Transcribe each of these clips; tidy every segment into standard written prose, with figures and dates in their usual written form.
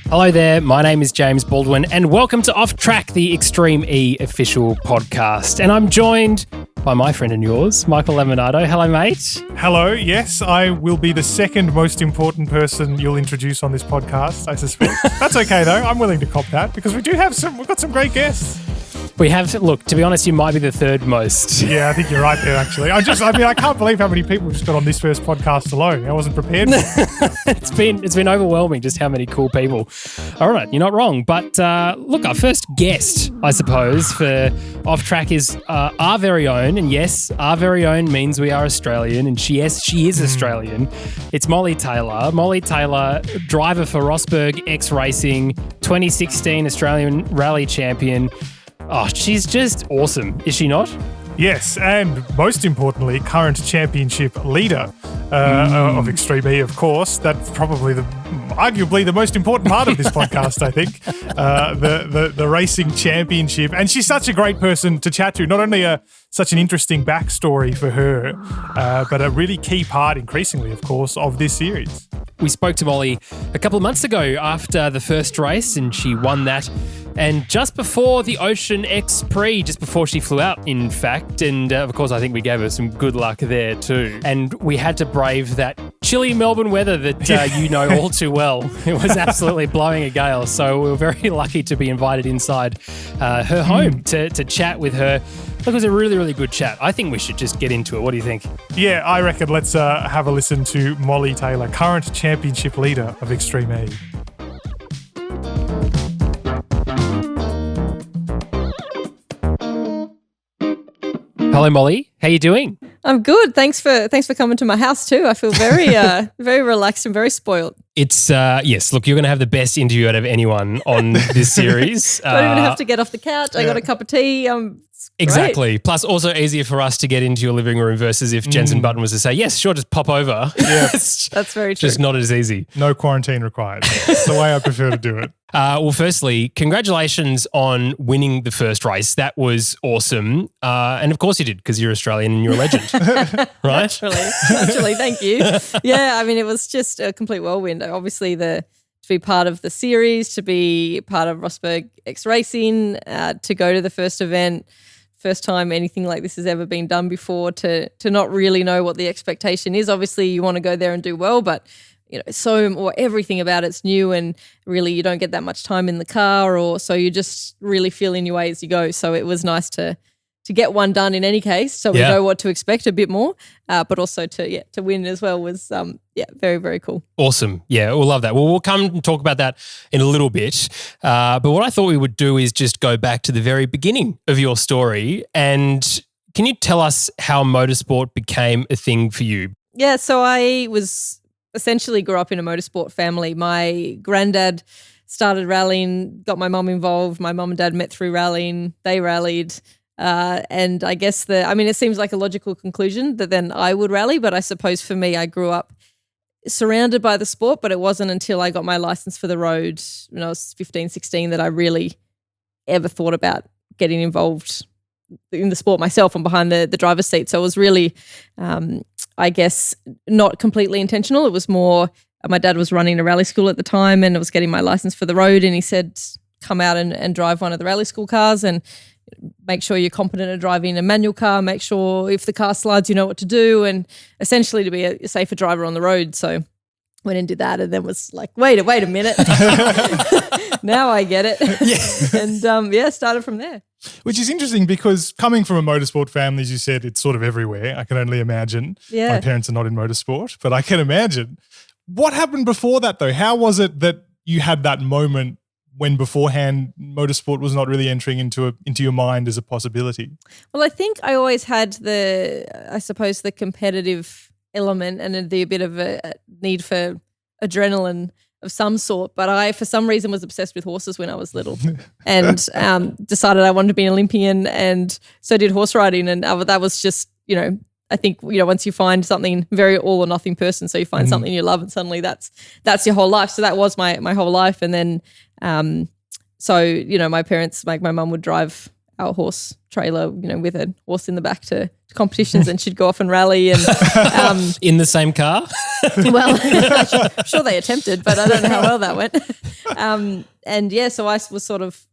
Hello there, my name is James Baldwin and welcome to Off Track, the Extreme E official podcast. And I'm joined by my friend and yours, Michael Laminato. Hello, mate. Hello, yes, I will be the second most important person you'll introduce on this podcast, I suspect. That's okay though, I'm willing to cop that because we've got some great guests. We have, look, to be honest, you might be the third most. Yeah, I think you're right there, actually. I can't believe how many people just got on this first podcast alone. I wasn't prepared for it. It's been overwhelming just how many cool people. All right, you're not wrong. But look, our first guest, I suppose, for Off Track is our very own. And yes, our very own means we are Australian. And she is Australian. It's Molly Taylor. Molly Taylor, driver for Rosberg X Racing, 2016 Australian Rally Champion. Oh, she's just awesome, is she not? Yes, and most importantly, current championship leader of Extreme E, of course. That's probably arguably the most important part of this podcast, I think. The racing championship. And she's such a great person to chat to. Not only such an interesting backstory for her, but a really key part, increasingly, of course, of this series. We spoke to Molly a couple of months ago after the first race, and she won that. And just before the Ocean X Prix, just before she flew out, in fact. And of course, I think we gave her some good luck there too. And we had to brave that chilly Melbourne weather that you know all too well. It was absolutely blowing a gale. So we were very lucky to be invited inside her home to chat with her. Look, it was a really, really good chat. I think we should just get into it. What do you think? Yeah, I reckon let's have a listen to Molly Taylor, current championship leader of Extreme E. Hello, Molly. How you doing? I'm good. Thanks for coming to my house too. I feel very very relaxed and very spoiled. It's yes. Look, you're going to have the best interview out of anyone on this series. Don't even have to get off the couch. I got a cup of tea. Exactly. Great. Plus, also easier for us to get into your living room versus if Jensen Button was to say, "Yes, sure, just pop over." Yeah, that's very true. Just not as easy. No quarantine required. That's the way I prefer to do it. Well, firstly, congratulations on winning the first race. That was awesome. And of course you did because you're Australian and you're a legend, right? Naturally, thank you. Yeah, I mean, it was just a complete whirlwind. Obviously, to be part of the series, to be part of Rosberg X Racing, to go to the first event, first time anything like this has ever been done before, to not really know what the expectation is. Obviously, you want to go there and do well, but you know, everything about it's new, and really you don't get that much time in the car, or so you just really feel in your way as you go. So it was nice to get one done in any case, so we know what to expect a bit more, but also to win as well was very, very cool. Awesome. Yeah, we'll love that. Well, we'll come and talk about that in a little bit. But what I thought we would do is just go back to the very beginning of your story. And can you tell us how motorsport became a thing for you? Yeah, so I essentially grew up in a motorsport family. My granddad started rallying, got my mum involved. My mum and dad met through rallying. They rallied. And I guess it seems like a logical conclusion that then I would rally, but I suppose for me, I grew up surrounded by the sport, but it wasn't until I got my license for the road when I was 15, 16 that I really ever thought about getting involved in the sport myself and behind the driver's seat. So it was really, I guess, not completely intentional. It was more, my dad was running a rally school at the time and I was getting my license for the road, and he said, come out and drive one of the rally school cars and make sure you're competent at driving a manual car, make sure if the car slides you know what to do, and essentially to be a safer driver on the road. So went and did that, and then was like, wait a minute. Now I get it. Yeah. And started from there. Which is interesting because coming from a motorsport family, as you said, it's sort of everywhere. I can only imagine. Yeah. My parents are not in motorsport, but I can imagine. What happened before that though? How was it that you had that moment when beforehand motorsport was not really entering into your mind as a possibility? Well, I think I always had the competitive element and a bit of a need for adrenaline of some sort, but I, for some reason, was obsessed with horses when I was little and decided I wanted to be an Olympian, and so did horse riding, and that was just, I think, once you find something, very all or nothing person, so you find something you love and suddenly that's your whole life. So that was my whole life. And then, my parents, my mum would drive our horse trailer, with a horse in the back to competitions, and she'd go off and rally. And in the same car? well, I'm sure they attempted, but I don't know how well that went. And yeah, so I was sort of,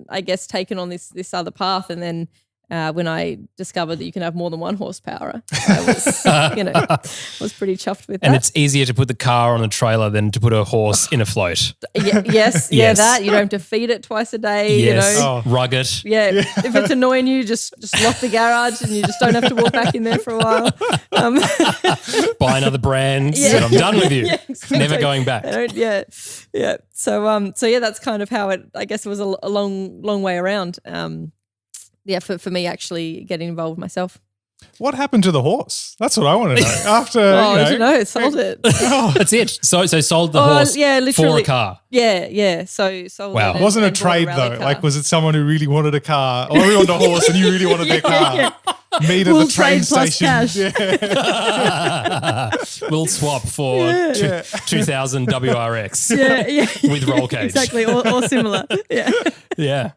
I guess taken on this other path, and then when I discovered that you can have more than one horsepower, I was, was pretty chuffed with that. And it's easier to put the car on a trailer than to put a horse in a float. Yes, that. You don't have to feed it twice a day, Yes, rug it. Yeah, if it's annoying you, just lock the garage and you just don't have to walk back in there for a while. Buy another brand, and I'm done with you. Yeah, exactly. Never going back. Yeah. So yeah, that's kind of how it, I guess it was a long way around. For me actually getting involved myself. What happened to the horse? That's what I want to know. After, I don't know, sold it. That's it. So sold the horse for a car. Yeah. So sold wow. it. It wasn't a trade though. Car. Like, was it someone who really wanted a car, or we wanted a horse and you really wanted their car? Yeah. Meet at the train station. Cash. Yeah. We'll swap for 2000 WRX. Yeah. With roll cage. Exactly, or similar. Yeah. Yeah.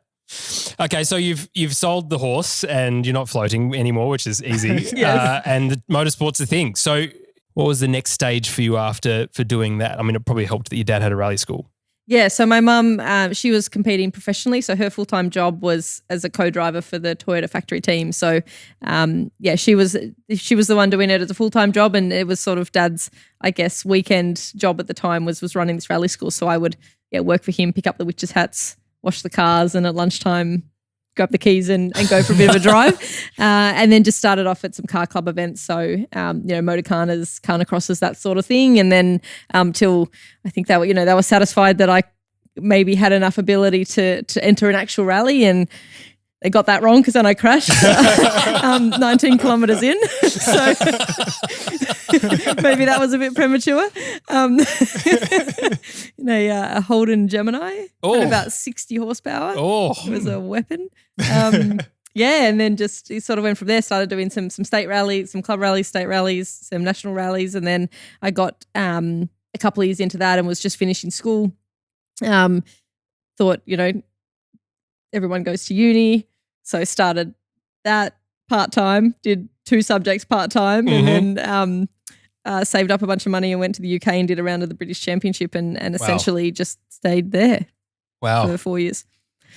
Okay, so you've sold the horse and you're not floating anymore, which is easy. Yes. And the motorsport's a thing. So what was the next stage for you for doing that? I mean, it probably helped that your dad had a rally school. Yeah, so my mum, she was competing professionally, so her full-time job was as a co-driver for the Toyota factory team. So, she was the one doing it as a full-time job, and it was sort of Dad's, I guess, weekend job at the time was running this rally school. So I would work for him, pick up the witches' hats, wash the cars, and at lunchtime grab the keys and go for a bit of a drive. And then just started off at some car club events. So, Motorcanas, Carna Crosses, that sort of thing. And then till I think they were satisfied that I maybe had enough ability to enter an actual rally, and they got that wrong because then I crashed 19 kilometres in. So maybe that was a bit premature. A Holden Gemini, had about 60 horsepower. It was a weapon. And then just sort of went from there, started doing some state rallies, some club rallies, state rallies, some national rallies. And then I got a couple of years into that and was just finishing school. Thought, everyone goes to uni. So started that part-time, did 2 subjects part-time, and then saved up a bunch of money and went to the UK and did a round of the British Championship and essentially just stayed there for 4 years.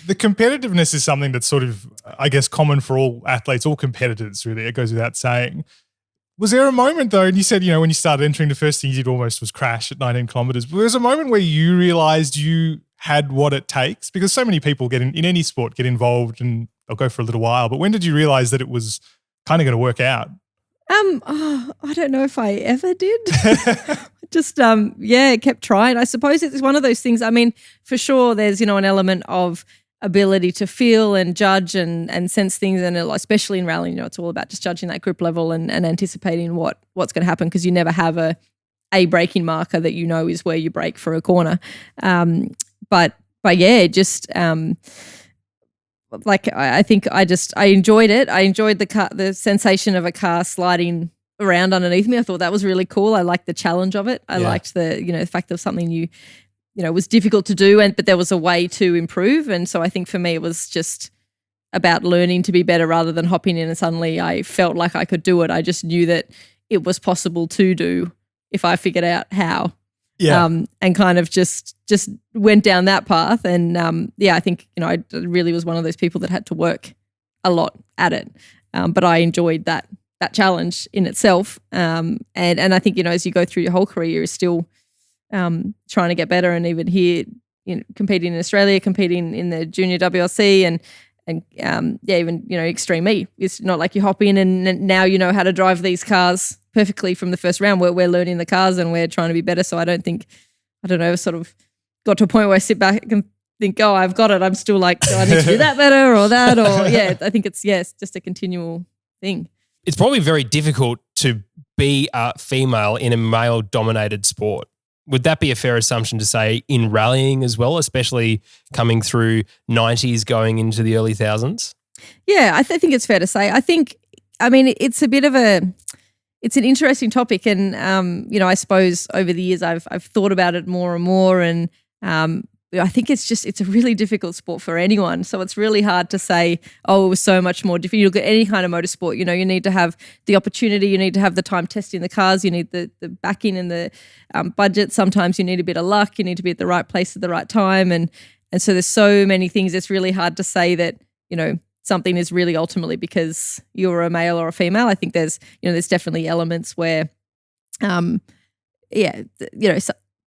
The competitiveness is something that's sort of, I guess, common for all athletes, all competitors really. It goes without saying. Was there a moment though, and you said, when you started entering, the first thing you did almost was crash at 19 kilometres. But there was a moment where you realised you had what it takes? Because so many people in any sport get involved and they'll go for a little while. But when did you realise that it was kind of going to work out? I don't know if I ever did. Just, kept trying. I suppose it's one of those things. I mean, for sure there's, an element of ability to feel and judge and sense things, and especially in rallying, it's all about just judging that grip level and anticipating what's going to happen, because you never have a braking marker that is where you brake for a corner. But just I think I enjoyed it. I enjoyed the sensation of a car sliding around underneath me. I thought that was really cool. I liked the challenge of it. I liked the fact of something was difficult to do, but there was a way to improve. And so I think for me it was just about learning to be better rather than hopping in and suddenly I felt like I could do it. I just knew that it was possible to do if I figured out how. Yeah. And kind of just went down that path. And I think, I really was one of those people that had to work a lot at it. But I enjoyed that challenge in itself. And I think, as you go through your whole career, you're still trying to get better. And even here, competing in Australia, competing in the junior WRC and even, Extreme E. It's not like you hop in and now you know how to drive these cars perfectly from the first round. We're learning the cars and we're trying to be better. So I don't know, sort of got to a point where I sit back and think, oh, I've got it. I'm still like, do I need to do that better or that? Or I think it's just a continual thing. It's probably very difficult to be a female in a male-dominated sport. Would that be a fair assumption to say in rallying as well, especially coming through 90s going into the early thousands? Yeah, I think it's fair to say. It's a bit of it's an interesting topic, and I suppose over the years I've thought about it more and more, and I think it's a really difficult sport for anyone. So it's really hard to say, oh, it was so much more difficult. You look at any kind of motorsport, you need to have the opportunity, you need to have the time testing the cars, you need the backing and the budget. Sometimes you need a bit of luck, you need to be at the right place at the right time. And so there's so many things. It's really hard to say that, something is really ultimately because you're a male or a female. I think there's definitely elements where,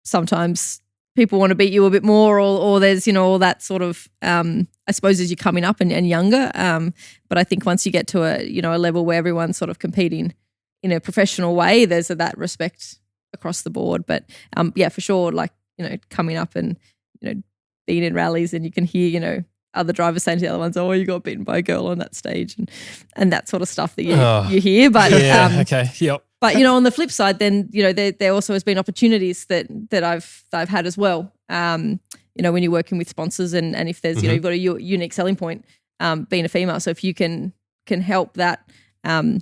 sometimes people want to beat you a bit more, or there's, all that sort of, I suppose as you're coming up and younger. But I think once you get to a level where everyone's sort of competing in a professional way, there's that respect across the board. But for sure, like, coming up and, being in rallies and you can hear, other drivers saying to the other ones, oh, you got beaten by a girl on that stage and that sort of stuff that you hear. But okay, yep. But on the flip side, then there also has been opportunities that I've had as well. When you're working with sponsors and if there's you've got a unique selling point, being a female. So if you can help that from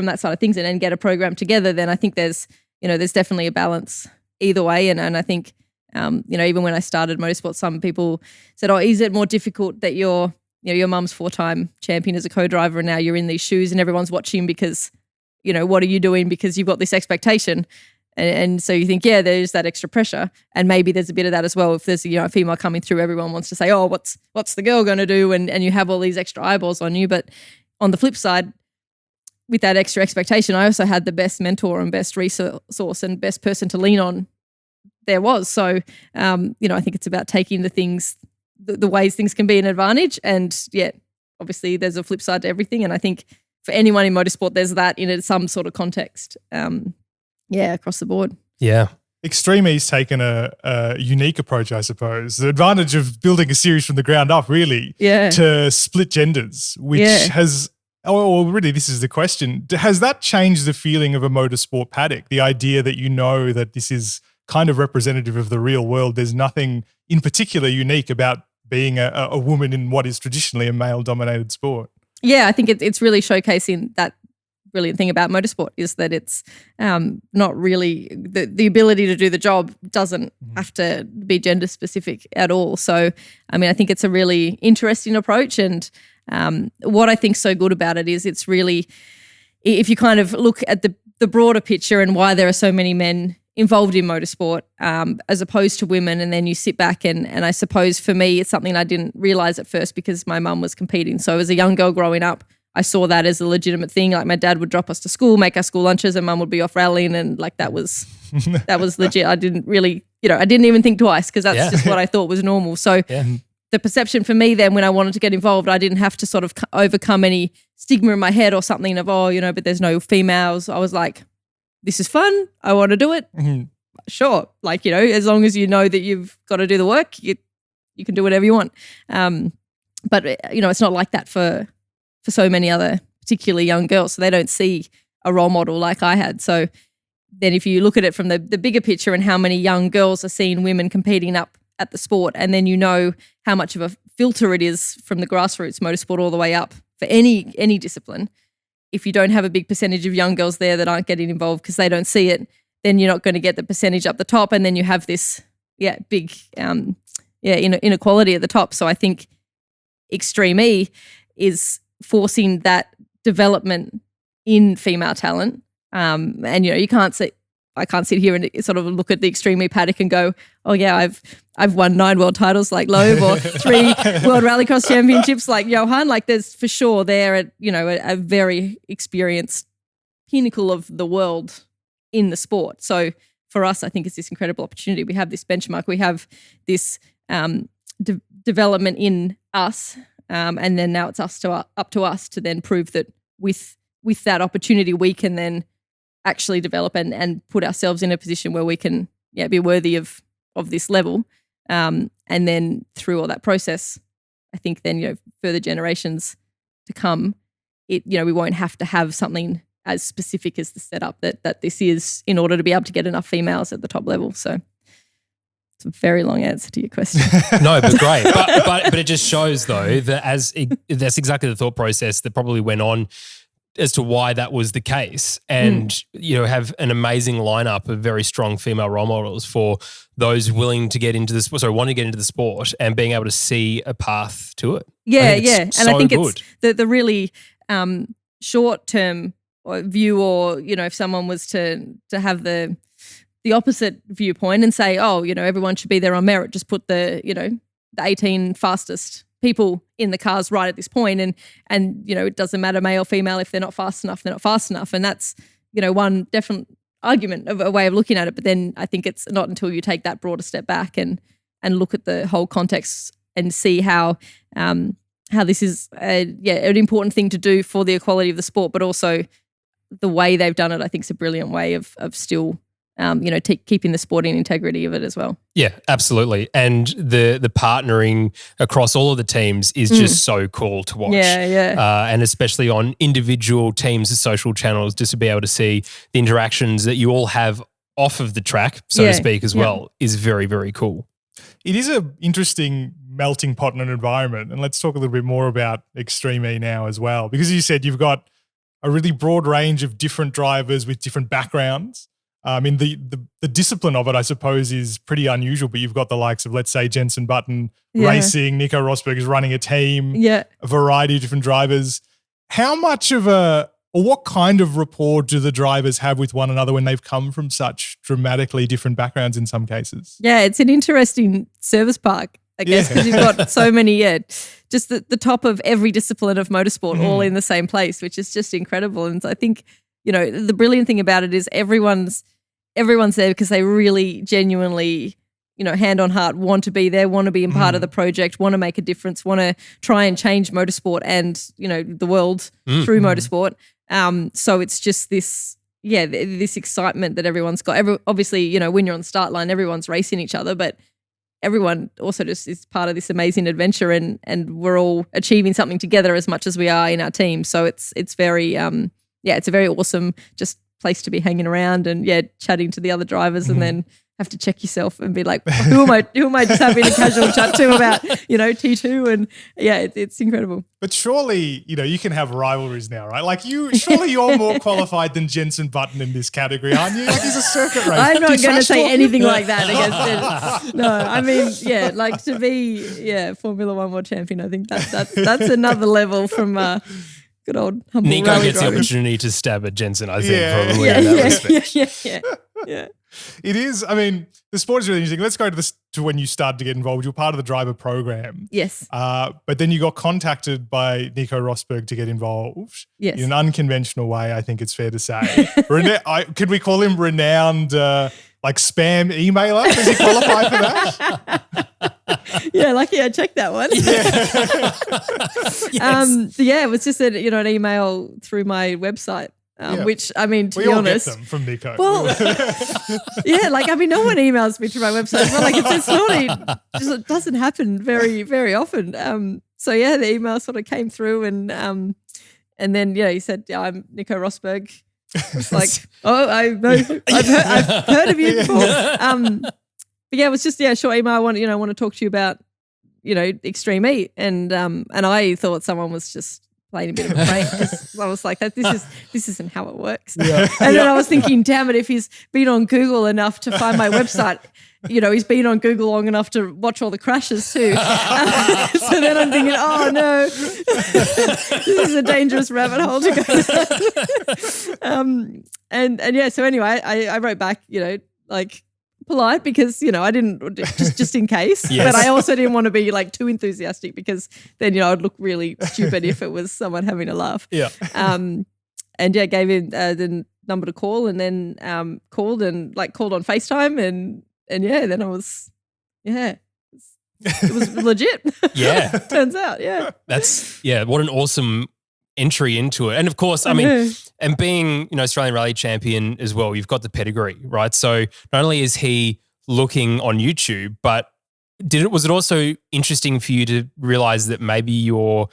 that side of things and get a program together, then I think there's definitely a balance either way. And I think even when I started motorsport, some people said, "Oh, is it more difficult that your mum's 4-time champion as a co-driver and now you're in these shoes and everyone's watching because." What are you doing because you've got this expectation? And so you think, yeah, there's that extra pressure. And maybe there's a bit of that as well. If there's a female coming through, everyone wants to say, oh, what's the girl going to do? And you have all these extra eyeballs on you. But on the flip side, with that extra expectation, I also had the best mentor and best resource and best person to lean on there was. So, I think it's about taking the things, the ways things can be an advantage. And yeah, obviously there's a flip side to everything. And I think for anyone in motorsport, there's that in some sort of context. Across the board. Yeah. Extreme E's taken a unique approach, I suppose. The advantage of building a series from the ground up, really, to split genders, which has, really this is the question, has that changed the feeling of a motorsport paddock? The idea that that this is kind of representative of the real world. There's nothing in particular unique about being a woman in what is traditionally a male-dominated sport. Yeah, I think it's really showcasing that brilliant thing about motorsport is that it's not really the ability to do the job doesn't have to be gender specific at all. So, I think it's a really interesting approach. And what I think's so good about it is it's really, if you kind of look at the broader picture and why there are so many men involved in motorsport as opposed to women, and then you sit back and I suppose for me it's something I didn't realise at first because my mum was competing. So as a young girl growing up, I saw that as a legitimate thing. Like my dad would drop us to school, make our school lunches, and mum would be off rallying, and like that was legit. I didn't really, I didn't even think twice because that's just what I thought was normal. So the perception for me then when I wanted to get involved, I didn't have to sort of overcome any stigma in my head or something of, but there's no females. I was like, this is fun. I want to do it. Mm-hmm. Sure. Like, as long as you know that you've got to do the work, you can do whatever you want. But it's not like that for so many other particularly young girls. So they don't see a role model like I had. So then if you look at it from the bigger picture and how many young girls are seeing women competing up at the sport, and then how much of a filter it is from the grassroots motorsport all the way up for any discipline. If you don't have a big percentage of young girls there that aren't getting involved because they don't see it, then you're not going to get the percentage up the top, and then you have this big inequality at the top. So I think Extreme E is forcing that development in female talent, and you can't say. I can't sit here and sort of look at the Extreme E paddock and go, oh yeah, I've won 9 world titles like Loeb or 3 world rallycross championships like Johan. Like there's for sure they're at, a very experienced pinnacle of the world in the sport. So for us, I think it's this incredible opportunity. We have this benchmark. We have this development in us, and then now it's up to us to then prove that with that opportunity we can then actually develop and put ourselves in a position where we can be worthy of this level. And then through all that process, I think then, further generations to come, we won't have to have something as specific as the setup that this is in order to be able to get enough females at the top level. So it's a very long answer to your question. No, but great. But it just shows though that that's exactly the thought process that probably went on as to why that was the case, and have an amazing lineup of very strong female role models for those willing to get into this, want to get into the sport, and being able to see a path to it. Yeah, and I think it's the really short term view, or if someone was to have the opposite viewpoint and say, everyone should be there on merit, just put the 18 fastest people in the cars right at this point, and it doesn't matter male or female, if they're not fast enough, they're not fast enough. And that's one definite argument of a way of looking at it. But then I think it's not until you take that broader step back and look at the whole context and see how this is an important thing to do for the equality of the sport, but also the way they've done it, I think, is a brilliant way of still keeping the sporting integrity of it as well. Yeah, absolutely. And the partnering across all of the teams is just so cool to watch. Yeah. And especially on individual teams' social channels, just to be able to see the interactions that you all have off of the track, so to speak, as well, is very, very cool. It is an interesting melting pot in an environment. And let's talk a little bit more about Extreme E now as well, because you said you've got a really broad range of different drivers with different backgrounds. I mean, the discipline of it, I suppose, is pretty unusual, but you've got the likes of, let's say, Jenson Button racing, Nico Rosberg is running a team, a variety of different drivers. How much of or what kind of rapport do the drivers have with one another when they've come from such dramatically different backgrounds in some cases? Yeah, it's an interesting service park, I guess, because you've got so many, just the top of every discipline of motorsport all in the same place, which is just incredible. And I think, the brilliant thing about it is everyone's there because they really genuinely, hand on heart, want to be there, want to be in part of the project, want to make a difference, want to try and change motorsport and, the world through motorsport. So it's just this excitement that everyone's got. Obviously, when you're on the start line, everyone's racing each other, but everyone also just is part of this amazing adventure, and we're all achieving something together as much as we are in our team. So it's very it's a very awesome just place to be hanging around and chatting to the other drivers, and then have to check yourself and be like, who am I just having a casual chat to about T2, and it's incredible. But surely you can have rivalries now, right? Like surely you're more qualified than Jenson Button in this category, aren't you? Like he's a circuit racer. I'm not going to say anything like that against it. No, I mean like to be Formula One world champion, I think that's another level from good old humble Nico gets driving. the opportunity to stab at Jenson, I think, probably in that respect. Yeah. It is. I mean, the sport is really interesting. Let's go to when you started to get involved. You're part of the driver program. Yes. But then you got contacted by Nico Rosberg to get involved. Yes. In an unconventional way, I think it's fair to say. Could we call him renowned spam emailer? Does he qualify for that? Lucky I checked that one. Yes. It was just an email through my website. Which, I mean, to be honest, get them from Nico. Well, no one emails me through my website. But it doesn't happen very, very often. The email sort of came through, and then he said, I'm Nico Rosberg. It's like, I know, I've heard of you before. But it was just short email. I want to talk to you about Extreme E, and I thought someone was just playing a bit of a prank, because I was like, this isn't how it works. Yeah. And then I was thinking, damn it, if he's been on Google enough to find my website, he's been on Google long enough to watch all the crashes too. So then I'm thinking, oh no, this is a dangerous rabbit hole to go. So anyway, I wrote back, polite, because I didn't just in case, but I also didn't want to be too enthusiastic, because then I'd look really stupid if it was someone having a laugh. Gave him the number to call, and then called on FaceTime, and then I was it was legit. Yeah, turns out. That's what an awesome entry into it. And of course, I mean, and being, Australian Rally champion as well, you've got the pedigree, right? So not only is he looking on YouTube, but was it also interesting for you to realize that maybe you're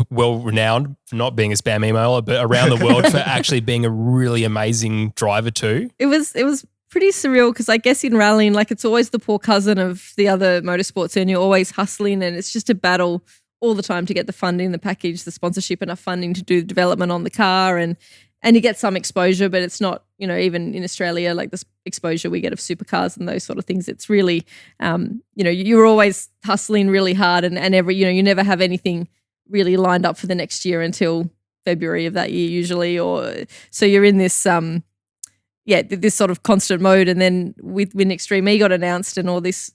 well renowned for not being a spam emailer, but around the world for actually being a really amazing driver too? It was pretty surreal, because I guess in rallying, it's always the poor cousin of the other motorsports, and you're always hustling, and it's just a battle all the time to get the funding, the package, the sponsorship, enough funding to do the development on the car, and you get some exposure, but it's not, even in Australia, like this exposure we get of supercars and those sort of things. It's really, you're always hustling really hard, and every, you never have anything really lined up for the next year until February of that year usually, so you're in this this sort of constant mode. And then when Extreme E got announced and all this,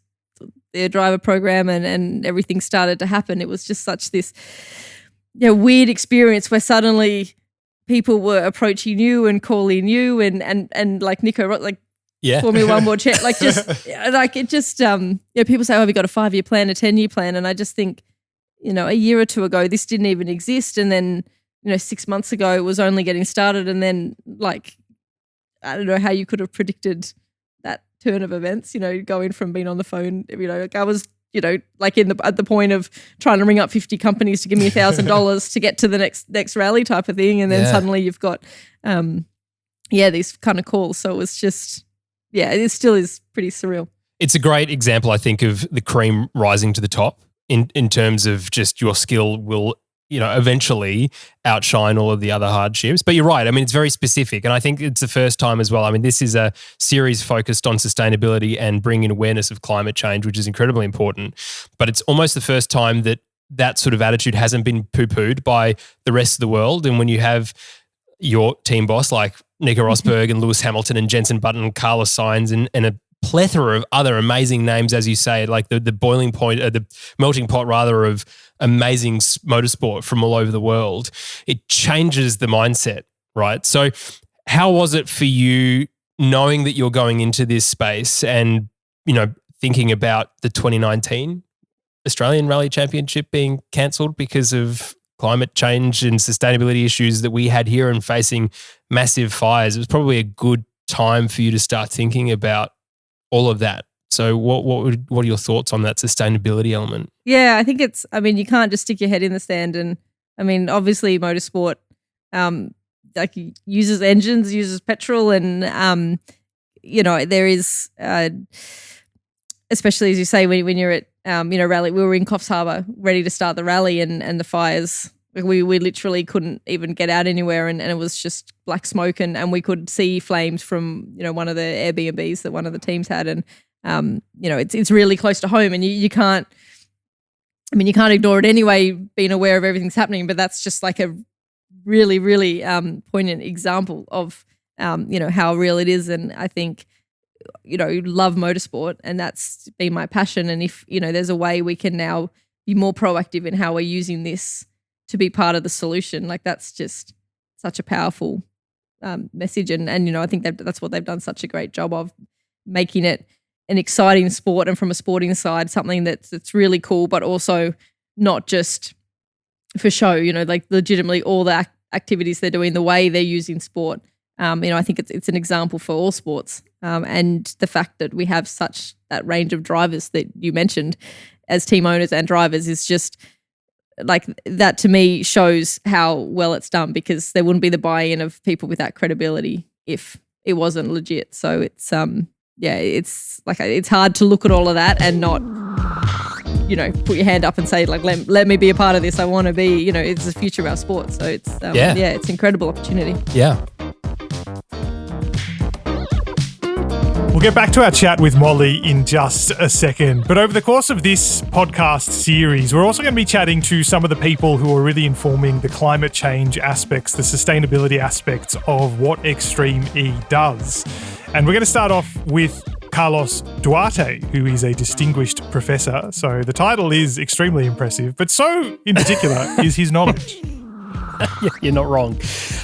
their driver program and everything started to happen, it was just such this weird experience where suddenly people were approaching you and calling you and like Nico, like Formula One World Champ, like just like it just people say, oh, have you got a 5-year plan, a 10-year plan? And I just think, a year or two ago this didn't even exist, and then 6 months ago it was only getting started, and then like I don't know how you could have predicted that turn of events, going from being on the phone, like I was, like at the point of trying to ring up 50 companies to give me $1,000 to get to the next rally type of thing. And then suddenly you've got, these kind of calls. So it was just, it still is pretty surreal. It's a great example, I think, of the cream rising to the top in terms of just your skill will eventually outshine all of the other hardships. But you're right. I mean, it's very specific. And I think it's the first time as well. I mean, this is a series focused on sustainability and bringing awareness of climate change, which is incredibly important. But it's almost the first time that sort of attitude hasn't been poo-pooed by the rest of the world. And when you have your team boss like Nico Rosberg and Lewis Hamilton and Jenson Button and Carlos Sainz and a plethora of other amazing names, as you say, like the boiling point, the melting pot rather, of amazing motorsport from all over the world, it changes the mindset, right? So how was it for you knowing that you're going into this space and, thinking about the 2019 Australian Rally Championship being cancelled because of climate change and sustainability issues that we had here and facing massive fires? It was probably a good time for you to start thinking about all of that. So what are your thoughts on that sustainability element? Yeah, I think you can't just stick your head in the sand. And I mean, obviously motorsport like uses engines, uses petrol, and there is especially as you say when you're at rally. We were in Coffs Harbour ready to start the rally, and the fires, we literally couldn't even get out anywhere, and it was just black smoke, and we could see flames from one of the Airbnbs that one of the teams had, and it's really close to home, and you can't ignore it anyway, being aware of everything's happening. But that's just like a really, really poignant example of how real it is. And I think love motorsport, and that's been my passion. And if there's a way we can now be more proactive in how we're using this to be part of the solution, like that's just such a powerful message. And I think that's what they've done such a great job of, making it an exciting sport, and from a sporting side, something that's really cool, but also not just for show, like legitimately all the activities they're doing, the way they're using sport. I think it's an example for all sports. And the fact that we have such that range of drivers that you mentioned as team owners and drivers is just like, that to me shows how well it's done, because there wouldn't be the buy-in of people with that credibility if it wasn't legit. So it's it's like, it's hard to look at all of that and not put your hand up and say, like, let me be a part of this. I want to be, it's the future of our sport. So it's it's an incredible opportunity. Yeah. We'll get back to our chat with Molly in just a second. But over the course of this podcast series, we're also going to be chatting to some of the people who are really informing the climate change aspects, the sustainability aspects of what Extreme E does. And we're going to start off with Carlos Duarte, who is a distinguished professor. So the title is extremely impressive, but so in particular is his knowledge. You're not wrong.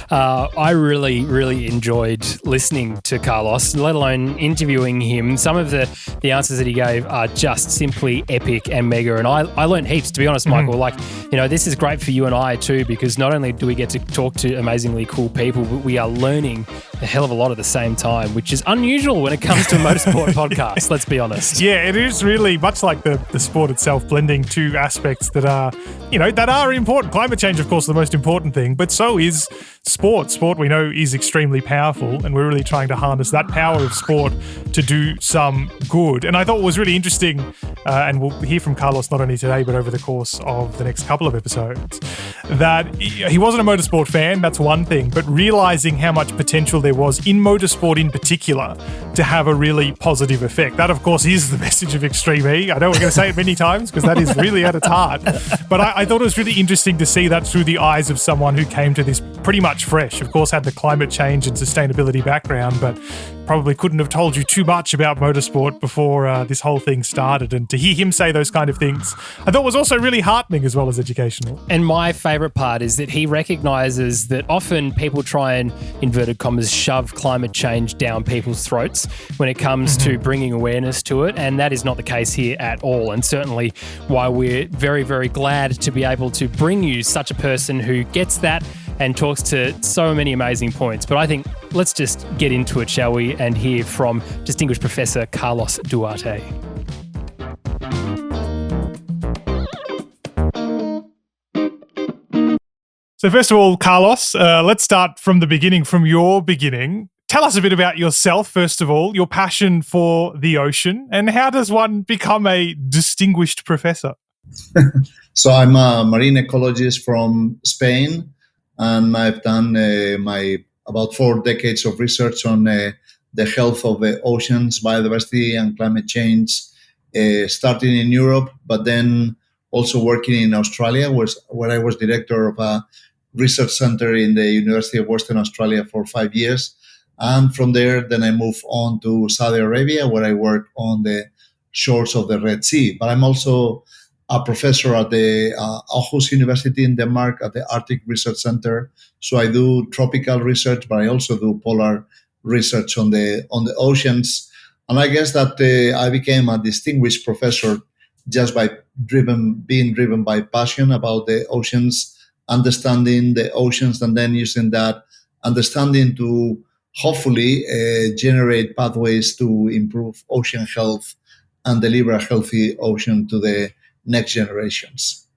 I really, really enjoyed listening to Carlos, let alone interviewing him. Some of the answers that he gave are just simply epic and mega. And I learned heaps, to be honest, Michael. Like, this is great for you and I too, because not only do we get to talk to amazingly cool people, but we are learning a hell of a lot at the same time, which is unusual when it comes to a motorsport podcast, let's be honest. Yeah, it is really much like the sport itself, blending two aspects that are, that are important. Climate change, of course, the most important thing, but so is sport. Sport, we know, is extremely powerful, and we're really trying to harness that power of sport to do some good. And I thought what was really interesting and we'll hear from Carlos not only today but over the course of the next couple of episodes, that he wasn't a motorsport fan, that's one thing, but realising how much potential there was in motorsport in particular to have a really positive effect. That, of course, is the message of Extreme E. I know we're going to say it many times because that is really at its heart. But I thought it was really interesting to see that through the eyes of someone who came to this pretty much fresh. Of course, had the climate change and sustainability background, but probably couldn't have told you too much about motorsport before this whole thing started. And to hear him say those kind of things, I thought was also really heartening as well as educational. And my favourite part is that he recognises that often people try and, inverted commas, shove climate change down people's throats when it comes to bringing awareness to it. And that is not the case here at all. And certainly why we're very, very glad to be able to bring you such a person who gets that and talks to so many amazing points. But I think let's just get into it, shall we, and hear from distinguished Professor Carlos Duarte. So first of all, Carlos, let's start from the beginning, from your beginning. Tell us a bit about yourself, first of all, your passion for the ocean, and how does one become a distinguished professor? So I'm a marine ecologist from Spain, and I've done my about 4 decades of research on the health of the oceans, biodiversity, and climate change, starting in Europe, but then also working in Australia, where I was director of a research center in the University of Western Australia for 5 years. And from there, then I moved on to Saudi Arabia, where I work on the shores of the Red Sea. But I'm also a professor at the Aarhus University in Denmark at the Arctic Research Center. So I do tropical research, but I also do polar research on the oceans. And I guess that I became a distinguished professor just by being driven by passion about the oceans, understanding the oceans, and then using that understanding to hopefully generate pathways to improve ocean health and deliver a healthy ocean to the next generations.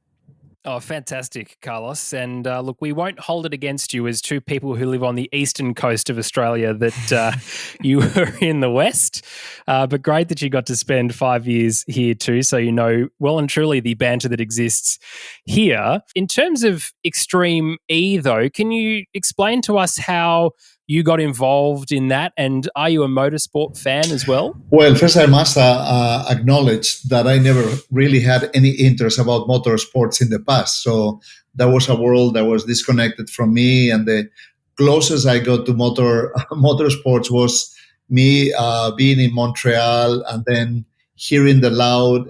Oh, fantastic, Carlos. And look, we won't hold it against you as two people who live on the eastern coast of Australia that you were in the west. But great that you got to spend 5 years here too, so you know well and truly the banter that exists here. In terms of Extreme E, though, can you explain to us how you got involved in that, and are you a motorsport fan as well? Well, first I must acknowledge that I never really had any interest about motorsports in the past. So that was a world that was disconnected from me, and the closest I got to motorsports was me being in Montreal and then hearing the loud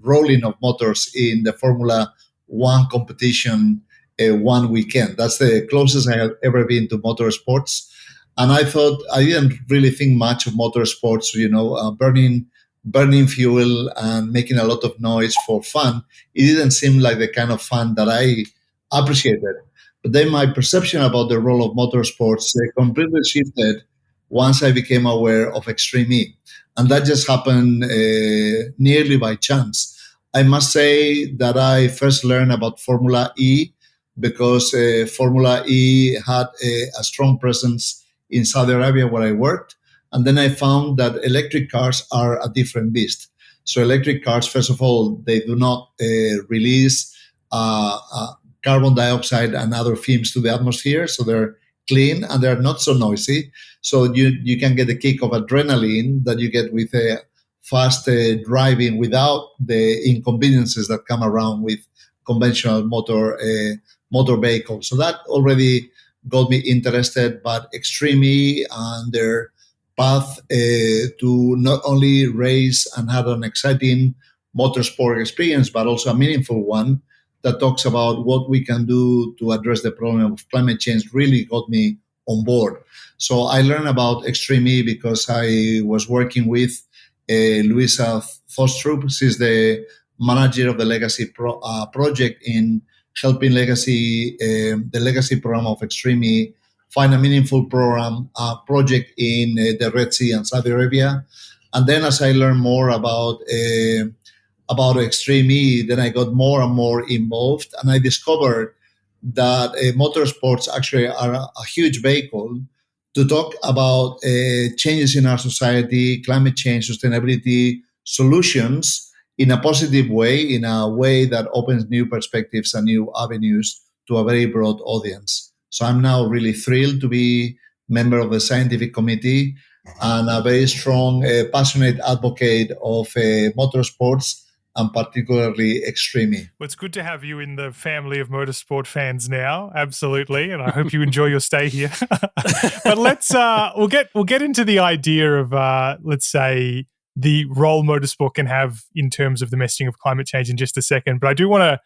rolling of motors in the Formula One competition one weekend. That's the closest I have ever been to motorsports. And I thought, I didn't really think much of motorsports, burning fuel and making a lot of noise for fun. It didn't seem like the kind of fun that I appreciated. But then my perception about the role of motorsports completely shifted once I became aware of Extreme E. And that just happened nearly by chance. I must say that I first learned about Formula E because Formula E had a strong presence in Saudi Arabia where I worked. And then I found that electric cars are a different beast. So electric cars, first of all, they do not release carbon dioxide and other fumes to the atmosphere. So they're clean and they're not so noisy. So you can get the kick of adrenaline that you get with fast driving without the inconveniences that come around with conventional motor vehicles. So that already got me interested, but Extreme E and their path to not only race and have an exciting motorsport experience, but also a meaningful one that talks about what we can do to address the problem of climate change really got me on board. So I learned about Extreme E because I was working with Louisa Thostrup. She's the manager of the Legacy project in helping the Legacy program of Extreme E find a meaningful project in the Red Sea and Saudi Arabia. And then as I learned more about Extreme E, then I got more and more involved, and I discovered that motorsports actually are a huge vehicle to talk about changes in our society, climate change, sustainability, solutions in a positive way, in a way that opens new perspectives and new avenues to a very broad audience. So I'm now really thrilled to be member of the scientific committee and a very strong, passionate advocate of motorsports, and particularly Extreme E. Well, it's good to have you in the family of motorsport fans now, absolutely, and I hope you enjoy your stay here. But we'll get into the idea of let's say the role motorsport can have in terms of the messaging of climate change in just a second. But I do want to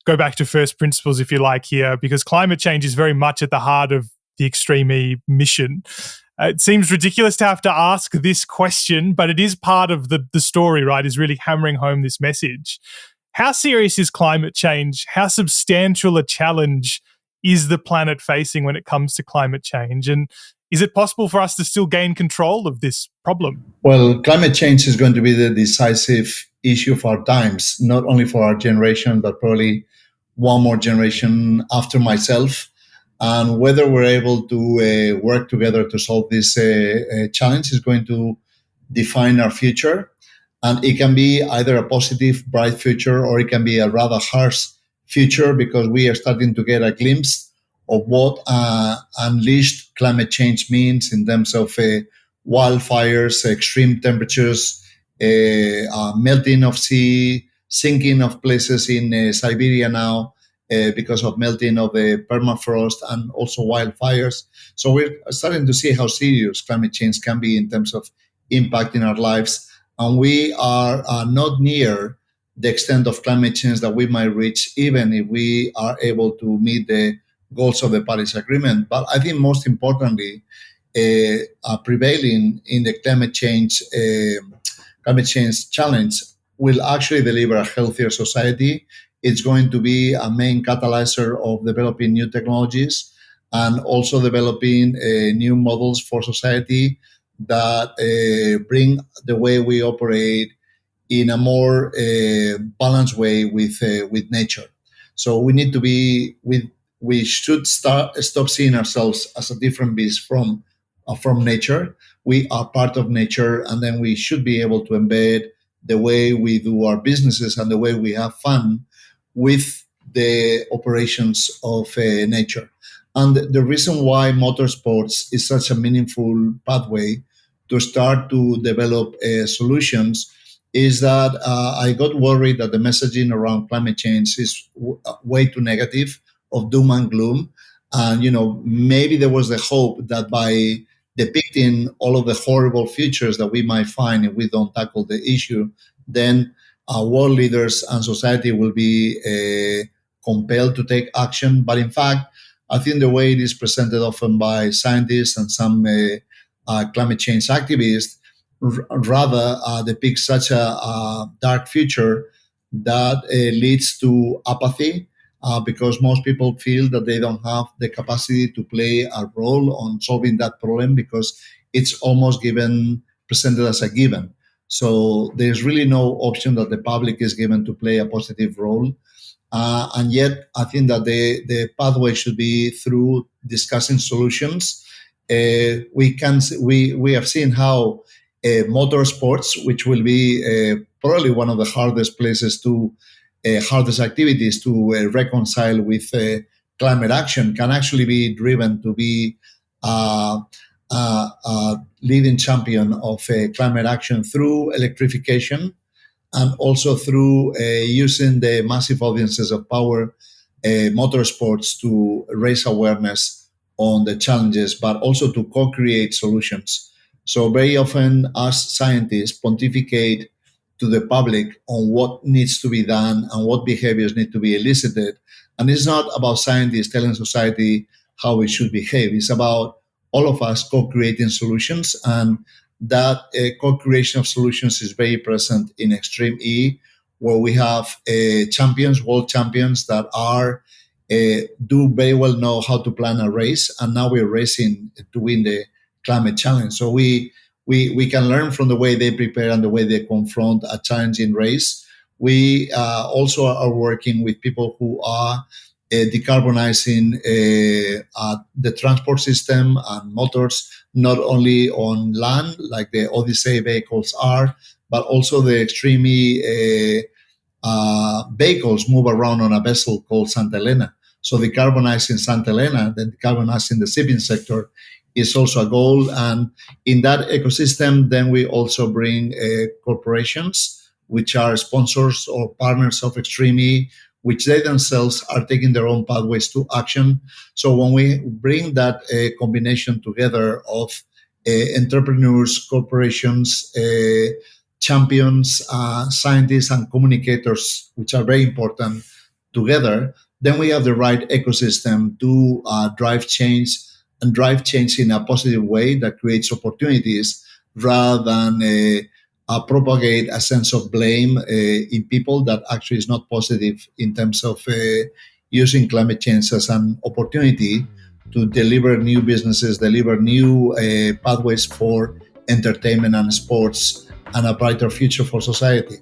go back to first principles, if you like, here, because climate change is very much at the heart of the Extreme E mission. It seems ridiculous to have to ask this question, but it is part of the story, right, is really hammering home this message. How serious is climate change? How substantial a challenge is the planet facing when it comes to climate change? And is it possible for us to still gain control of this problem? Well, climate change is going to be the decisive issue of our times, not only for our generation, but probably one more generation after myself. And whether we're able to work together to solve this challenge is going to define our future. And it can be either a positive, bright future, or it can be a rather harsh future, because we are starting to get a glimpse of what unleashed climate change means in terms of wildfires, extreme temperatures, melting of sea, sinking of places in Siberia now, because of melting of the permafrost, and also wildfires. So we're starting to see how serious climate change can be in terms of impact in our lives. And we are not near the extent of climate change that we might reach, even if we are able to meet the goals of the Paris Agreement. But I think most importantly, prevailing in the climate change challenge will actually deliver a healthier society. It's going to be a main catalyzer of developing new technologies and also developing new models for society that bring the way we operate in a more balanced way with nature. So we need to we should stop seeing ourselves as a different beast from nature. We are part of nature, and then we should be able to embed the way we do our businesses and the way we have fun with the operations of nature. And the reason why motorsports is such a meaningful pathway to start to develop solutions is that I got worried that the messaging around climate change is way too negative, of doom and gloom. And, maybe there was the hope that by depicting all of the horrible futures that we might find if we don't tackle the issue, then world leaders and society will be compelled to take action. But in fact, I think the way it is presented often by scientists and some climate change activists rather depicts such a dark future that leads to apathy, because most people feel that they don't have the capacity to play a role on solving that problem, because it's almost presented as a given. So there's really no option that the public is given to play a positive role. And yet, I think that the pathway should be through discussing solutions. We have seen how motorsports, which will be probably one of the hardest activities to reconcile with climate action, can actually be driven to be leading champion of climate action through electrification, and also through using the massive audiences of power motorsports to raise awareness on the challenges, but also to co-create solutions. So very often us scientists pontificate to the public on what needs to be done and what behaviors need to be elicited. And it's not about scientists telling society how it should behave. It's about all of us co-creating solutions, and that co-creation of solutions is very present in Extreme E, where we have champions, world champions that do very well know how to plan a race, and now we're racing to win the climate challenge. So we can learn from the way they prepare and the way they confront a challenging race. We also are working with people who are decarbonizing the transport system and motors, not only on land like the Odyssey vehicles are, but also the Extreme vehicles move around on a vessel called Santa Elena. So decarbonizing Santa Elena, then decarbonizing the shipping sector is also a goal. And in that ecosystem, then we also bring corporations, which are sponsors or partners of Extreme, which they themselves are taking their own pathways to action. So when we bring that combination together of entrepreneurs, corporations, champions, scientists, and communicators, which are very important together, then we have the right ecosystem to drive change in a positive way that creates opportunities rather than propagate a sense of blame in people that actually is not positive in terms of using climate change as an opportunity to deliver new businesses, deliver new pathways for entertainment and sports, and a brighter future for society.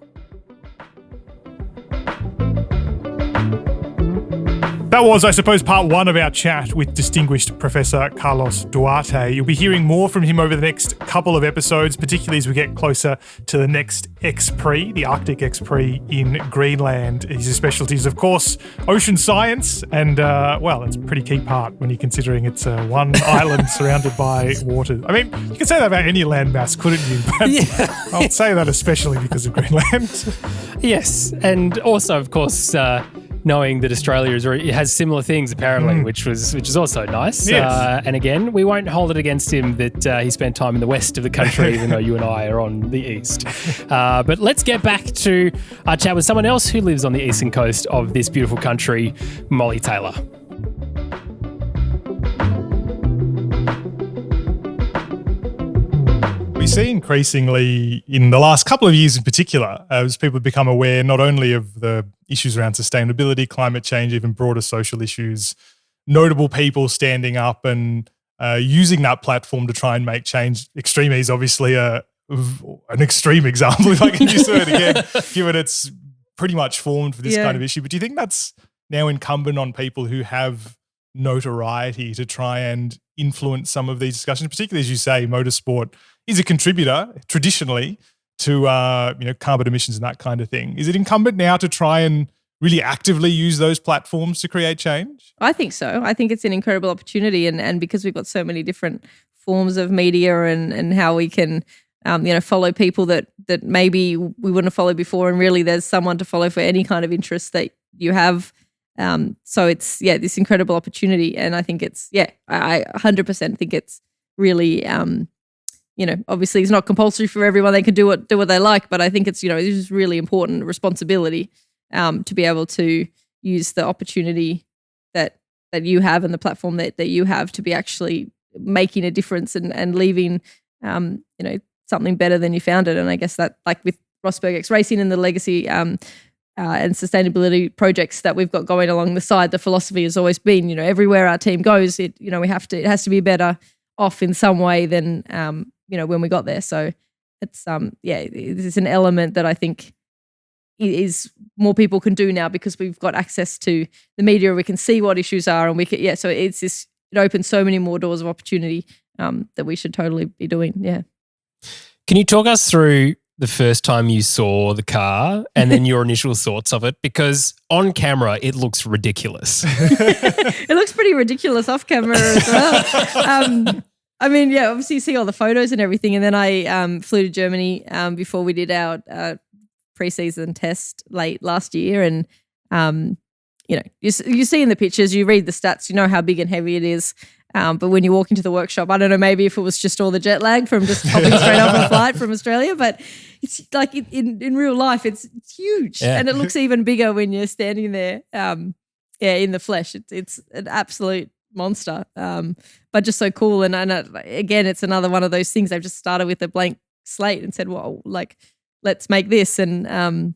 That was, I suppose, part one of our chat with distinguished Professor Carlos Duarte. You'll be hearing more from him over the next couple of episodes, particularly as we get closer to the next X Prix, the Arctic X Prix in Greenland. His specialty is, of course, ocean science, and, well, it's a pretty key part when you're considering it's one island surrounded by water. I mean, you could say that about any landmass, couldn't you? But yeah. I'll say that especially because of Greenland. Yes, and also, of course, knowing that Australia has similar things apparently, which is also nice. Yes. And again, we won't hold it against him that he spent time in the west of the country, even though you and I are on the east. But let's get back to our chat with someone else who lives on the eastern coast of this beautiful country, Molly Taylor. We see increasingly in the last couple of years in particular, as people become aware not only of the issues around sustainability, climate change, even broader social issues, notable people standing up and using that platform to try and make change. Extreme is obviously an extreme example, if I can use it again, given it's pretty much formed for this kind of issue. But do you think that's now incumbent on people who have notoriety to try and influence some of these discussions, particularly, as you say, motorsport is a contributor traditionally to carbon emissions and that kind of thing. Is it incumbent now to try and really actively use those platforms to create change? I think so. I think it's an incredible opportunity, and because we've got so many different forms of media and how we can follow people that maybe we wouldn't have followed before, and really there's someone to follow for any kind of interest that you have. So it's this incredible opportunity, and I think it's I 100% think it's really obviously it's not compulsory for everyone. They can do what they like, but I think it's this is really important responsibility to be able to use the opportunity that you have and the platform that you have to be actually making a difference and leaving something better than you found it. And I guess that, like with Rosberg X Racing and the legacy and sustainability projects that we've got going along the side, the philosophy has always been, everywhere our team goes, it has to be better off in some way than when we got there. So it's there's an element that I think is more people can do now because we've got access to the media. We can see what issues are, and we can so it's this. It opens so many more doors of opportunity that we should totally be doing. Yeah. Can you talk us through the first time you saw the car and then your initial thoughts of it? Because on camera, it looks ridiculous. It looks pretty ridiculous off camera as well. I mean, obviously you see all the photos and everything. And then I flew to Germany before we did our pre-season test late last year. And, you see in the pictures, you read the stats, you know how big and heavy it is. But when you walk into the workshop, I don't know, maybe if it was just all the jet lag from just hopping straight off a flight from Australia, but it's like in real life, it's huge. Yeah. And it looks even bigger when you're standing there, in the flesh. It's an absolute monster, but just so cool. And again, it's another one of those things. They've just started with a blank slate and said, well, like, let's make this. And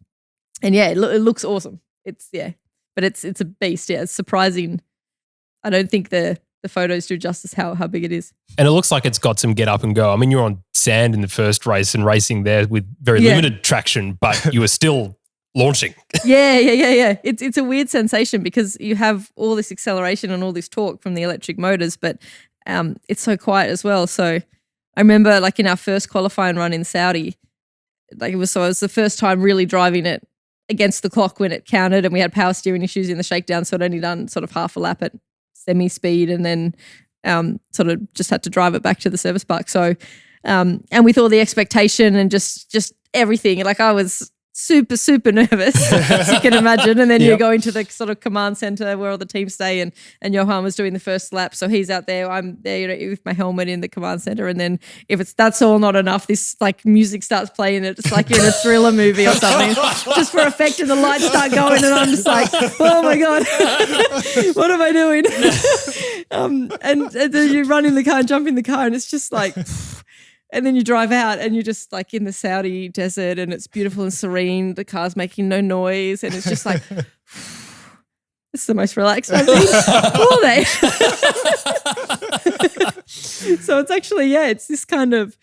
it looks awesome. But it's a beast. Yeah, it's surprising. I don't think the photos do justice how big it is. And it looks like it's got some get up and go. I mean, you're on sand in the first race and racing there with very limited traction, but you were still launching. Yeah. It's a weird sensation because you have all this acceleration and all this torque from the electric motors, but it's so quiet as well. So I remember like in our first qualifying run in Saudi, like it was the first time really driving it against the clock when it counted, and we had power steering issues in the shakedown, so I'd only done sort of half a lap at semi-speed, and then sort of just had to drive it back to the service park. So, and with all the expectation and just everything, like I was super, super nervous, as you can imagine. And then you go into the sort of command center where all the teams stay, and Johan was doing the first lap. So he's out there, I'm there, with my helmet in the command center. And then if that's all not enough, this like music starts playing. It's like you're in a thriller movie or something, just for effect, and the lights start going, and I'm just like, oh my God, what am I doing? And then you run in the car and jump in the car, and it's just like, and then you drive out and you're just like in the Saudi desert, and it's beautiful and serene. The car's making no noise, and it's just like, it's the most relaxed I've been all day. So it's actually, it's this kind of,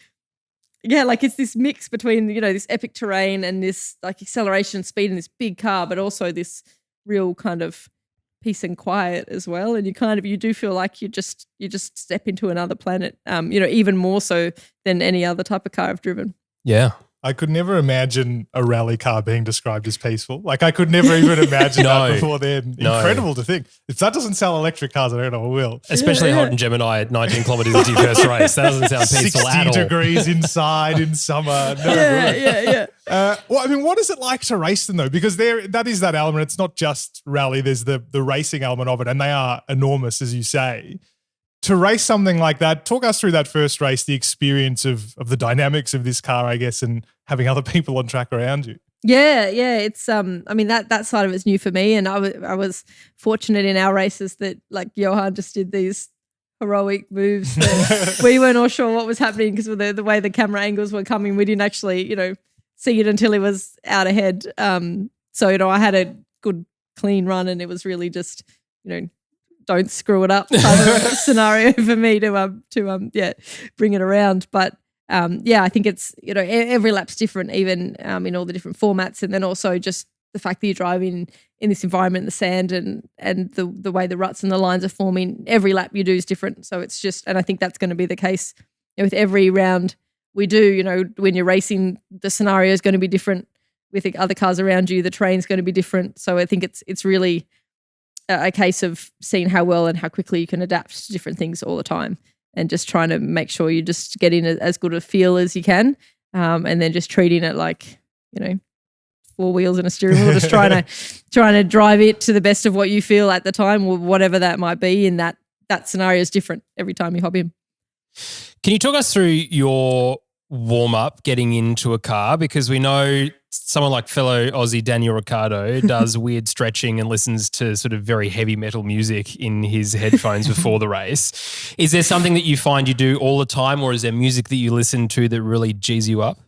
like it's this mix between, this epic terrain and this like acceleration speed in this big car, but also this real kind of peace and quiet as well. And you do feel like you just step into another planet, even more so than any other type of car I've driven. Yeah. I could never imagine a rally car being described as peaceful. Like I could never even imagine that before then. Incredible to think. If that doesn't sell electric cars, I don't know what will. Especially hot in Gemini at 19 kilometres into your first race. That doesn't sound peaceful at all. 60 degrees inside in summer. Well, I mean, what is it like to race them though? Because that is that element. It's not just rally. There's the racing element of it, and they are enormous, as you say. To race something like that, talk us through that first race, the experience of the dynamics of this car, I guess, and having other people on track around you. Yeah. It's I mean that side of it's new for me, and I was fortunate in our races that like Johan just did these heroic moves that we weren't all sure what was happening because of the way the camera angles were coming. We didn't actually see it until he was out ahead. So I had a good clean run, and it was really just don't screw it up type of scenario for me to bring it around. But I think it's every lap's different, even in all the different formats, and then also just the fact that you're driving in this environment in the sand and the way the ruts and the lines are forming. Every lap you do is different, so it's just, and I think that's going to be the case with every round we do. When you're racing, the scenario is going to be different with the other cars around you. The terrain's going to be different, so I think it's really a case of seeing how well and how quickly you can adapt to different things all the time, and just trying to make sure you just get in as good a feel as you can, and then just treating it like, 4 wheels and a steering wheel, just trying to drive it to the best of what you feel at the time, or whatever that might be. And that scenario is different every time you hop in. Can you talk us through your warm-up getting into a car? Because we know someone like fellow Aussie Daniel Ricciardo does weird stretching and listens to sort of very heavy metal music in his headphones before the race. Is there something that you find you do all the time, or is there music that you listen to that really G's you up?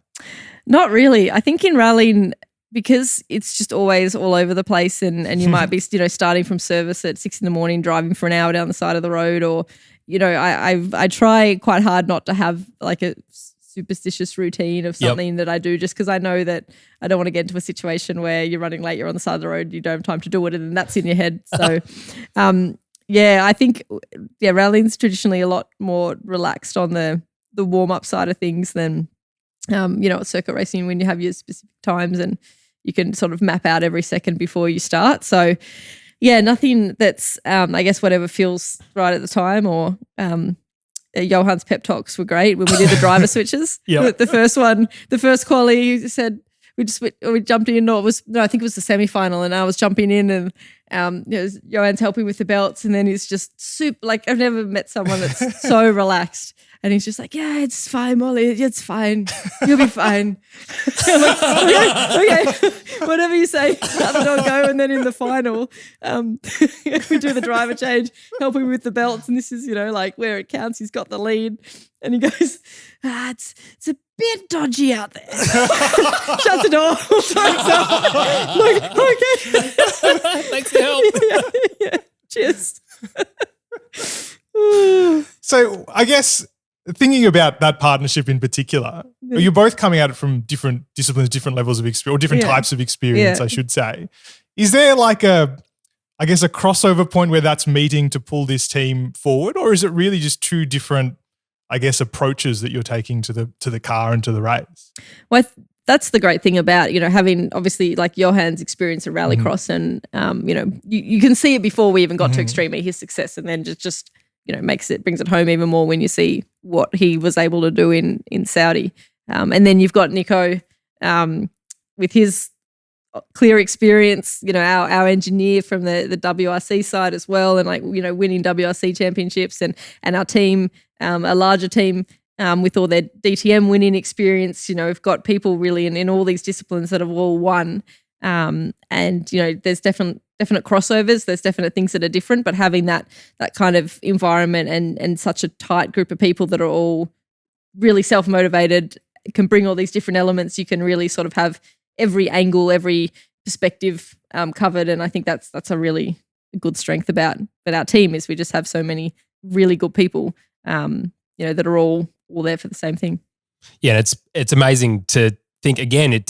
Not really. I think in rallying, because it's just always all over the place, and you might be starting from service at 6 a.m, driving for an hour down the side of the road, or I try quite hard not to have like a superstitious routine of something that I do, just because I know that I don't want to get into a situation where you're running late, you're on the side of the road, you don't have time to do it, and then that's in your head. So I think rallying's traditionally a lot more relaxed on the warm-up side of things than at circuit racing, when you have your specific times and you can sort of map out every second before you start. So nothing that's I guess whatever feels right at the time. Or Johan's pep talks were great when we did the driver switches. The first one, the first quali, he said we jumped in, or I think it was the semi-final, and I was jumping in, and Johan's helping with the belts, and then he's just super, like, I've never met someone that's so relaxed. And he's just like, yeah, it's fine, Molly. It's fine. You'll be fine. I'm like, okay, whatever you say, let the dog go. And then in the final, we do the driver change, helping with the belts. And this is, like where it counts. He's got the lead. And he goes, it's a bit dodgy out there. Shuts the door. Like, okay. Thanks for help. Yeah. Cheers. So I guess, thinking about that partnership in particular, you're both coming at it from different disciplines, different levels of experience, or different types of experience, I should say. Is there like a crossover point where that's meeting to pull this team forward, or is it really just two different, approaches that you're taking to the car and to the race? Well, that's the great thing about, having obviously like Johan's experience of rallycross and, you can see it before we even got to Extreme E, his success, and then just brings it home even more when you see what he was able to do in Saudi. And then you've got Nico with his clear experience, our engineer from the WRC side as well, and winning WRC championships, and our team, a larger team with all their DTM winning experience. We've got people really in all these disciplines that have all won. And there's definite crossovers. There's definite things that are different, but having that kind of environment and such a tight group of people that are all really self-motivated, can bring all these different elements. You can really sort of have every angle, every perspective covered, and I think that's a really good strength about our team, is we just have so many really good people, that are all there for the same thing. Yeah, it's amazing to think again.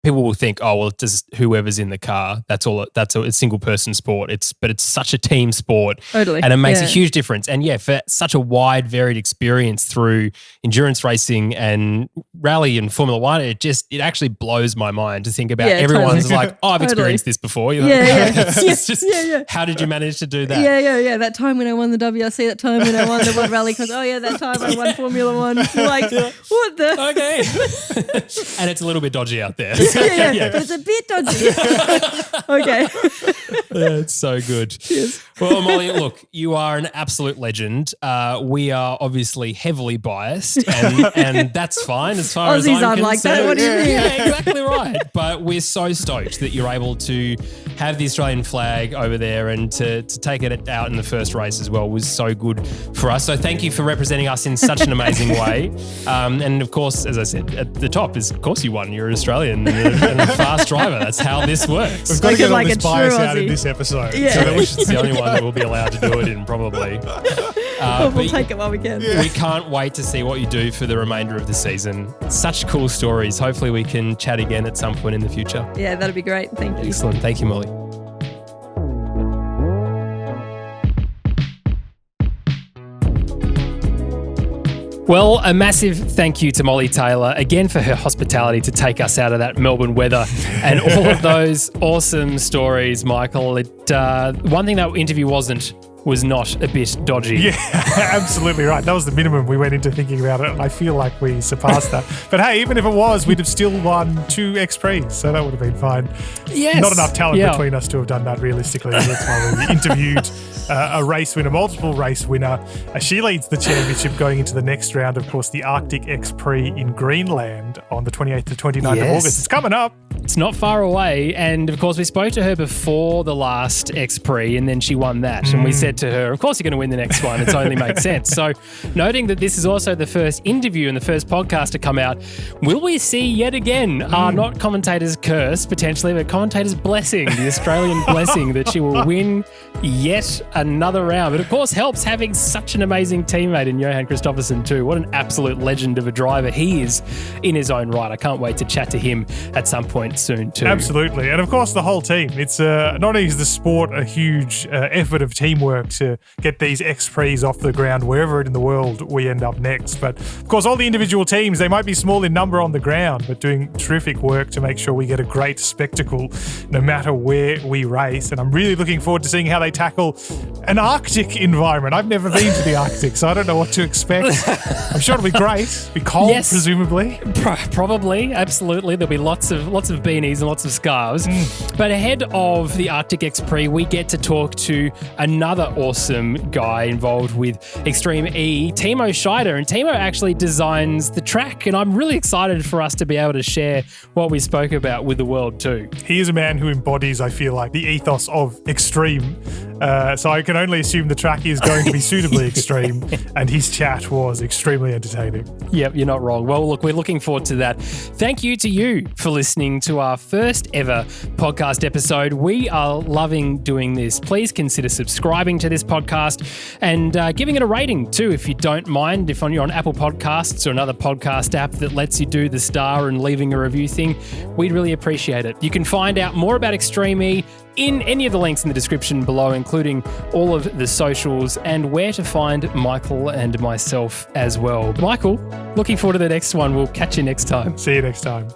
People will think, oh well, just whoever's in the car. That's a single person sport. But it's such a team sport, totally, and it makes a huge difference. And for such a wide, varied experience through endurance racing and rally and Formula One, it actually blows my mind to think about. Everyone's totally. like, oh, I've experienced this before. It's just how did you manage to do that? Yeah. That time when I won the WRC, that time when I won the World Rally Cross. Oh yeah, that time I won Formula One. Like what the? Okay, and it's a little bit dodgy out there. Yeah, but it's a bit dodgy. Okay. It's so good. Cheers. Well, Molly, look, you are an absolute legend. We are obviously heavily biased, and that's fine as far as I'm concerned. like that. What do you mean? Yeah, exactly right. But we're so stoked that you're able to have the Australian flag over there and to take it out in the first race as well was so good for us. So thank you for representing us in such an amazing way. And of course, as I said, at the top is, of course, you won. You're an Australian and a fast driver. That's how this works. We've got to get all this bias out in this episode. Yeah. So it's the only one that will be allowed to do it in, probably. We'll take it while we can. We can't wait to see what you do for the remainder of the season. Such cool stories. Hopefully we can chat again at some point in the future. Yeah, that'd be great. Thank you. Excellent. Thank you, Molly. Well, a massive thank you to Molly Taylor again for her hospitality to take us out of that Melbourne weather and all of those awesome stories, Michael. One thing that interview was not a bit dodgy. Yeah, absolutely right. That was the minimum we went into thinking about it, and I feel like we surpassed that. But hey, even if it was, we'd have still won 2 X Prix, so that would have been fine. Yes. Not enough talent between us to have done that realistically. That's why we interviewed a race winner, multiple race winner. She leads the championship going into the next round, of course, the Arctic X Prix in Greenland on the 28th to 29th of August. It's coming up. It's not far away. And of course, we spoke to her before the last X Prix, and then she won that. And we said to her, of course you're going to win the next one. It only makes sense. So noting that this is also the first interview and the first podcast to come out, will we see yet again, not commentators' curse potentially, but commentators' blessing, the Australian blessing that she will win yet another round. But of course helps having such an amazing teammate in Johan Kristoffersen too. What an absolute legend of a driver he is in his own right. I can't wait to chat to him at some point soon too. Absolutely. And of course the whole team. It's not only is the sport a huge effort of teamwork to get these X Prix off the ground wherever in the world we end up next, but of course all the individual teams, they might be small in number on the ground, but doing terrific work to make sure we get a great spectacle no matter where we race. And I'm really looking forward to seeing how they tackle an Arctic environment. I've never been to the Arctic, so I don't know what to expect. I'm sure it'll be great. It'll be cold, presumably. Probably, absolutely. There'll be lots of beanies and lots of scarves. But ahead of the Arctic X Prix, we get to talk to another awesome guy involved with Extreme E, Timo Scheider. And Timo actually designs the track, and I'm really excited for us to be able to share what we spoke about with the world too. He is a man who embodies, I feel like, the ethos of extreme. So I can only assume the track is going to be suitably extreme, and his chat was extremely entertaining. Yep, you're not wrong. Well, look, we're looking forward to that. Thank you to you for listening to our first ever podcast episode. We are loving doing this. Please consider subscribing to this podcast and giving it a rating too, if you don't mind. If you're on Apple Podcasts or another podcast app that lets you do the star and leaving a review thing, we'd really appreciate it. You can find out more about Extreme E in any of the links in the description below, including all of the socials and where to find Michael and myself as well. Michael, looking forward to the next one. We'll catch you next time. See you next time.